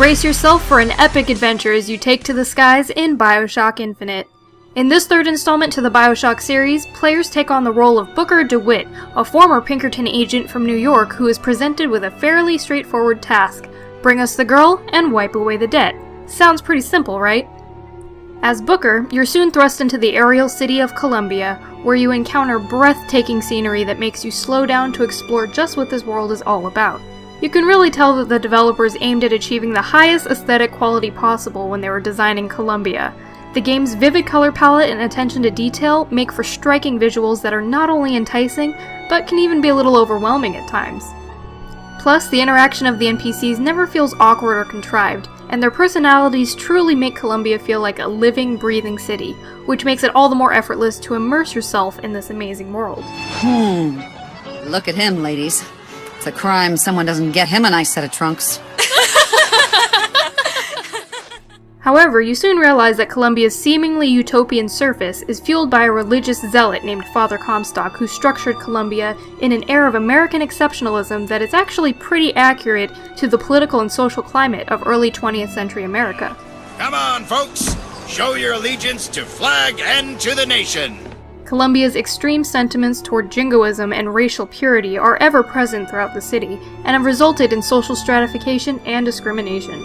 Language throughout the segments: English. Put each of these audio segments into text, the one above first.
Brace yourself for an epic adventure as you take to the skies in Bioshock Infinite. In this third installment to the Bioshock series, players take on the role of Booker DeWitt, a former Pinkerton agent from New York who is presented with a fairly straightforward task: bring us the girl and wipe away the debt. Sounds pretty simple, right? As Booker, you're soon thrust into the aerial city of Columbia, where you encounter breathtaking scenery that makes you slow down to explore just what this world is all about. You can really tell that the developers aimed at achieving the highest aesthetic quality possible when they were designing Columbia. The game's vivid color palette and attention to detail make for striking visuals that are not only enticing, but can even be a little overwhelming at times. Plus, the interaction of the NPCs never feels awkward or contrived, and their personalities truly make Columbia feel like a living, breathing city, which makes it all the more effortless to immerse yourself in this amazing world. Look at him, ladies. It's a crime someone doesn't get him a nice set of trunks. However, you soon realize that Columbia's seemingly utopian surface is fueled by a religious zealot named Father Comstock who structured Columbia in an air of American exceptionalism that is actually pretty accurate to the political and social climate of early 20th century America. Come on, folks! Show your allegiance to flag and to the nation! Columbia's extreme sentiments toward jingoism and racial purity are ever present throughout the city, and have resulted in social stratification and discrimination.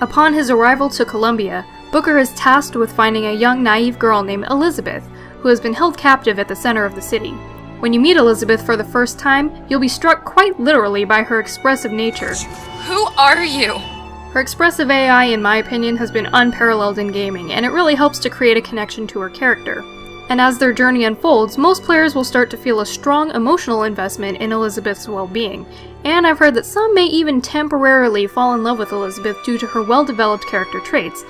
Upon his arrival to Columbia, Booker is tasked with finding a young, naive girl named Elizabeth, who has been held captive at the center of the city. When you meet Elizabeth for the first time, you'll be struck quite literally by her expressive nature. Who are you? Her expressive AI, in my opinion, has been unparalleled in gaming, and it really helps to create a connection to her character. And as their journey unfolds, most players will start to feel a strong emotional investment in Elizabeth's well-being, and I've heard that some may even temporarily fall in love with Elizabeth due to her well-developed character traits,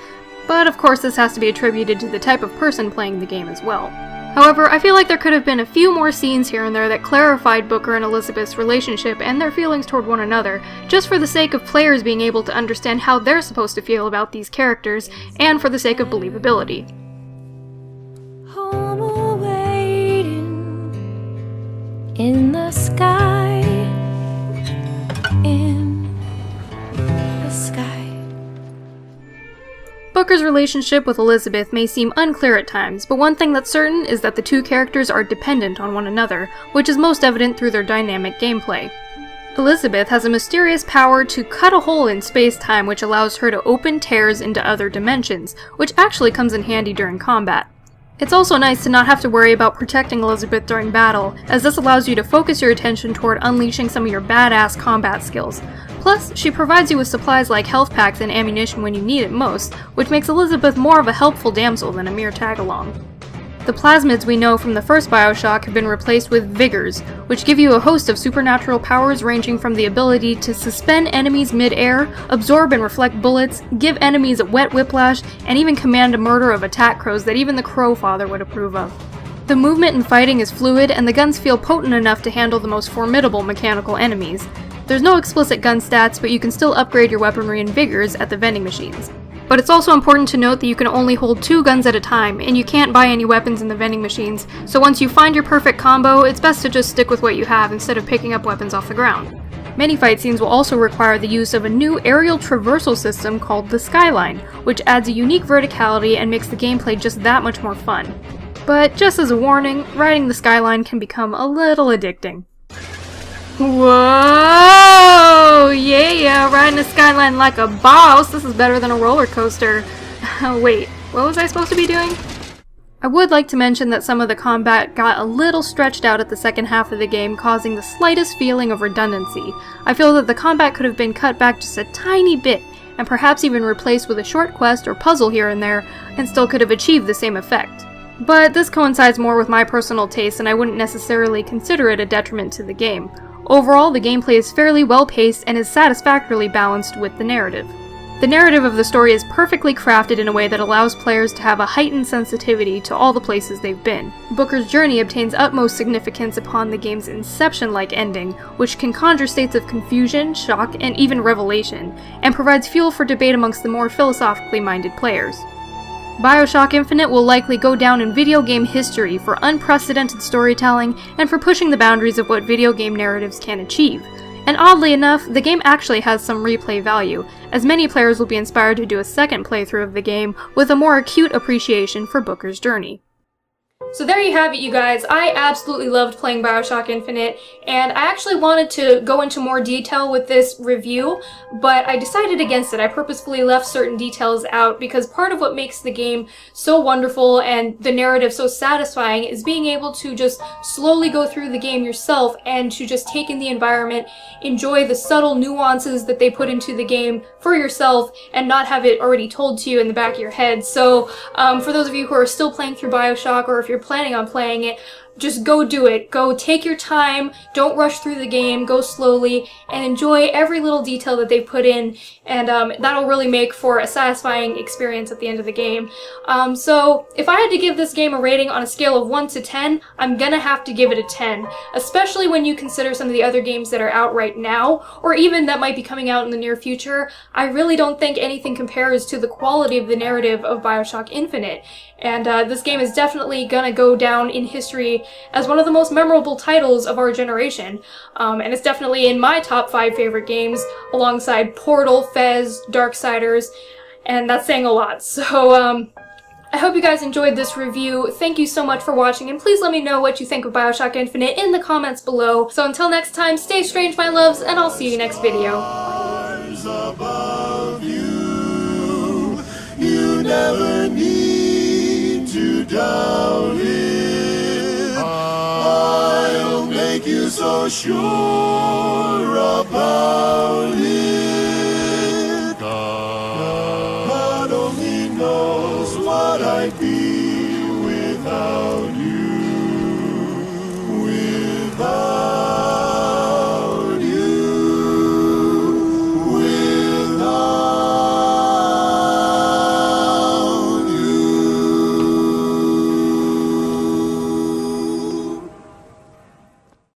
but of course this has to be attributed to the type of person playing the game as well. However, I feel like there could have been a few more scenes here and there that clarified Booker and Elizabeth's relationship and their feelings toward one another, just for the sake of players being able to understand how they're supposed to feel about these characters, and for the sake of believability. In the sky, in the sky. Booker's relationship with Elizabeth may seem unclear at times, but one thing that's certain is that the two characters are dependent on one another, which is most evident through their dynamic gameplay. Elizabeth has a mysterious power to cut a hole in space-time which allows her to open tears into other dimensions, which actually comes in handy during combat. It's also nice to not have to worry about protecting Elizabeth during battle, as this allows you to focus your attention toward unleashing some of your badass combat skills. Plus, she provides you with supplies like health packs and ammunition when you need it most, which makes Elizabeth more of a helpful damsel than a mere tag-along. The plasmids we know from the first Bioshock have been replaced with vigors, which give you a host of supernatural powers ranging from the ability to suspend enemies mid-air, absorb and reflect bullets, give enemies a wet whiplash, and even command a murder of attack crows that even the Crow Father would approve of. The movement and fighting is fluid, and the guns feel potent enough to handle the most formidable mechanical enemies. There's no explicit gun stats, but you can still upgrade your weaponry and vigors at the vending machines. But it's also important to note that you can only hold 2 guns at a time, and you can't buy any weapons in the vending machines, so once you find your perfect combo, it's best to just stick with what you have instead of picking up weapons off the ground. Many fight scenes will also require the use of a new aerial traversal system called the Skyline, which adds a unique verticality and makes the gameplay just that much more fun. But just as a warning, riding the Skyline can become a little addicting. Whoa! Yeah, riding a skyline like a boss. This is better than a roller coaster. Wait, what was I supposed to be doing? I would like to mention that some of the combat got a little stretched out at the second half of the game, causing the slightest feeling of redundancy. I feel that the combat could have been cut back just a tiny bit, and perhaps even replaced with a short quest or puzzle here and there, and still could have achieved the same effect. But this coincides more with my personal taste, and I wouldn't necessarily consider it a detriment to the game. Overall, the gameplay is fairly well-paced and is satisfactorily balanced with the narrative. The narrative of the story is perfectly crafted in a way that allows players to have a heightened sensitivity to all the places they've been. Booker's journey obtains utmost significance upon the game's Inception-like ending, which can conjure states of confusion, shock, and even revelation, and provides fuel for debate amongst the more philosophically minded players. Bioshock Infinite will likely go down in video game history for unprecedented storytelling and for pushing the boundaries of what video game narratives can achieve. And oddly enough, the game actually has some replay value, as many players will be inspired to do a second playthrough of the game with a more acute appreciation for Booker's journey. So there you have it, you guys. I absolutely loved playing Bioshock Infinite, and I actually wanted to go into more detail with this review, but I decided against it. I purposefully left certain details out because part of what makes the game so wonderful and the narrative so satisfying is being able to just slowly go through the game yourself and to just take in the environment, enjoy the subtle nuances that they put into the game for yourself, and not have it already told to you in the back of your head. So for those of you who are still playing through Bioshock, or if you're planning on playing it, just go do it. Go take your time, don't rush through the game, go slowly, and enjoy every little detail that they put in, and that'll really make for a satisfying experience at the end of the game. So if I had to give this game a rating on a scale of 1 to 10, I'm gonna have to give it a 10, especially when you consider some of the other games that are out right now, or even that might be coming out in the near future. I really don't think anything compares to the quality of the narrative of Bioshock Infinite, and this game is definitely gonna go down in history as one of the most memorable titles of our generation. And it's definitely in my top 5 favorite games, alongside Portal, Fez, Darksiders, and that's saying a lot. So I hope you guys enjoyed this review. Thank you so much for watching, and please let me know what you think of Bioshock Infinite in the comments below. So until next time, stay strange, my loves, and I'll see you next video. Above you, you never need to doubt it. I'll make you so sure about it. God only knows what I'd be